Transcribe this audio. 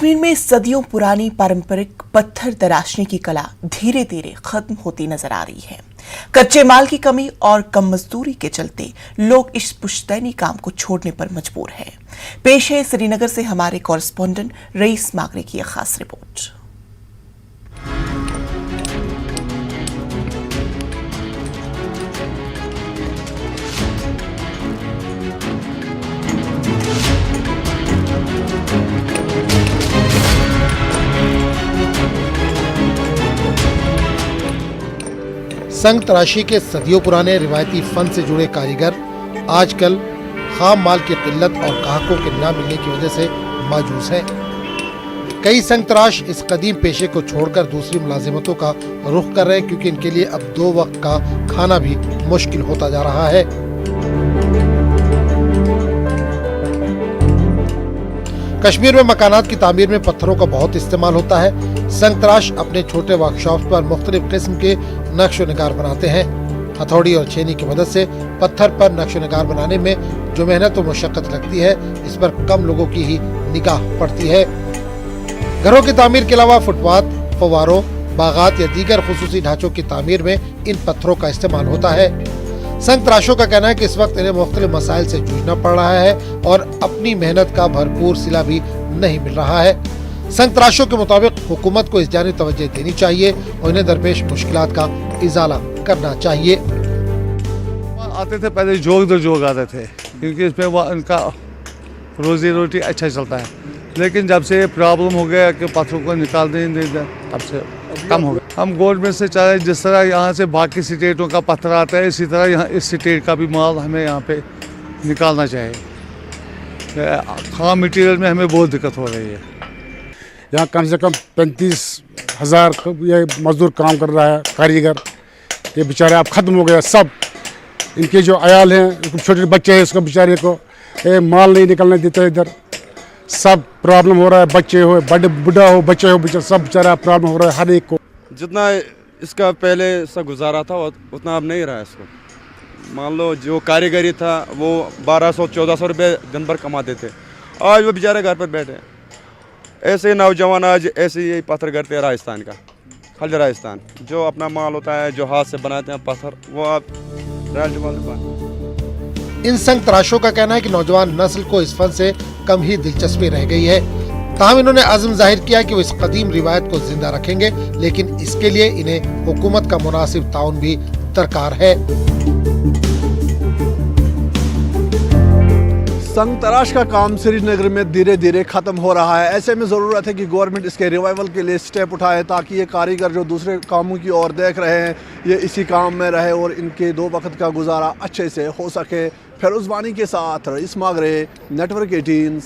कश्मीर में सदियों पुरानी पारंपरिक पत्थर तराशने की कला धीरे धीरे खत्म होती नजर आ रही है। कच्चे माल की कमी और कम मजदूरी के चलते लोग इस पुश्तैनी काम को छोड़ने पर मजबूर हैं। पेश है श्रीनगर से हमारे कॉरेस्पोंडेंट रईस मागरे की एक खास रिपोर्ट। संग तराशी के सदियों पुराने रिवायती फन से जुड़े कारीगर आजकल खाम माल की किल्लत और ग्राहकों के न मिलने की वजह से मायूस हैं। कई संग तराश इस कदीम पेशे को छोड़कर दूसरी मुलाजिमतों का रुख कर रहे हैं क्योंकि इनके लिए अब 2 वक्त का खाना भी मुश्किल होता जा रहा है। कश्मीर में मकानात की तामीर में पत्थरों का बहुत इस्तेमाल होता है। संग तराश अपने छोटे वर्कशॉप पर मुख्तलिफ किस्म के नक्शो निगार बनाते हैं। हथौड़ी और छेनी की मदद से पत्थर पर नक्शो निगार बनाने में जो मेहनत और मुशक्कत लगती है, इस पर कम लोगों की ही निगाह पड़ती है। घरों की तामीर के अलावा फुटपाथ, फव्वारों, बागात या दीगर खुसूसी ढांचों की तामीर में इन पत्थरों का इस्तेमाल होता है। संग तराशों का कहना है कि इस वक्त इन्हें मुख्तलिफ मसाइल से जूझना पड़ रहा है और अपनी मेहनत का भरपूर सिला भी नहीं मिल रहा है। संग तराशों के मुताबिक हुकूमत को इस जानिब तवज्जो देनी चाहिए और इन्हें दरपेश मुश्किलात का इजाला करना चाहिए। आते थे पहले जोग दर जोग आते थे क्योंकि इसमें उनका रोजी रोटी अच्छा चलता है, लेकिन जब से प्रॉब्लम हो गया कि पत्थरों को निकालने नहीं दे, तब से कम हो गया। हम गवर्नमेंट से चाहे जिस तरह यहाँ से बाकी स्टेटों का पत्थर आता है, इसी तरह यहाँ इस स्टेट का भी माल हमें यहाँ पे निकालना चाहिए। खाम मटीरियल में हमें बहुत दिक्कत हो रही है। यहाँ कम से कम 35,000 ये मजदूर काम कर रहा है, कारीगर। ये बेचारे अब ख़त्म हो गया सब। इनके जो अयाल हैं, छोटे बच्चे हैं, इसको बेचारे को माल नहीं निकलने देते इधर। सब प्रॉब्लम हो रहा है, बच्चे हो, बड़े बुढ़ा हो, बच्चे हो, सब बेचारा प्रॉब्लम हो रहा है हर एक को। जितना इसका पहले सा गुजारा था उतना अब नहीं रहा इसको। मान लो जो कारीगरी था वो 1200-1400 रुपये दिन भर कमाते थे, आज वो बेचारे घर पर बैठे हैं। ऐसे नौजवान आज ऐसे ही पत्थर करते हैं राजस्थान का, खल राजस्थान जो अपना माल होता है, जो हाथ से बनाते हैं पत्थर, वो आप इन संग तराशों का कहना है कि नौजवान नस्ल को इस फन से कम ही दिलचस्पी रह गई है। ताहम इन्होंने अज़्म जाहिर किया कि वो इस कदीम रिवायत को जिंदा रखेंगे, लेकिन इसके लिए इन्हें हुकूमत का मुनासिब ताउन भी दरकार है। संग तराश का काम श्रीनगर में धीरे धीरे ख़त्म हो रहा है। ऐसे में ज़रूरत है कि गवर्नमेंट इसके रिवाइवल के लिए स्टेप उठाए ताकि ये कारीगर जो दूसरे कामों की ओर देख रहे हैं, ये इसी काम में रहे और इनके 2 वक्त का गुजारा अच्छे से हो सके। फिरोज़ वानी के साथ रईस मागरे, नेटवर्क 18।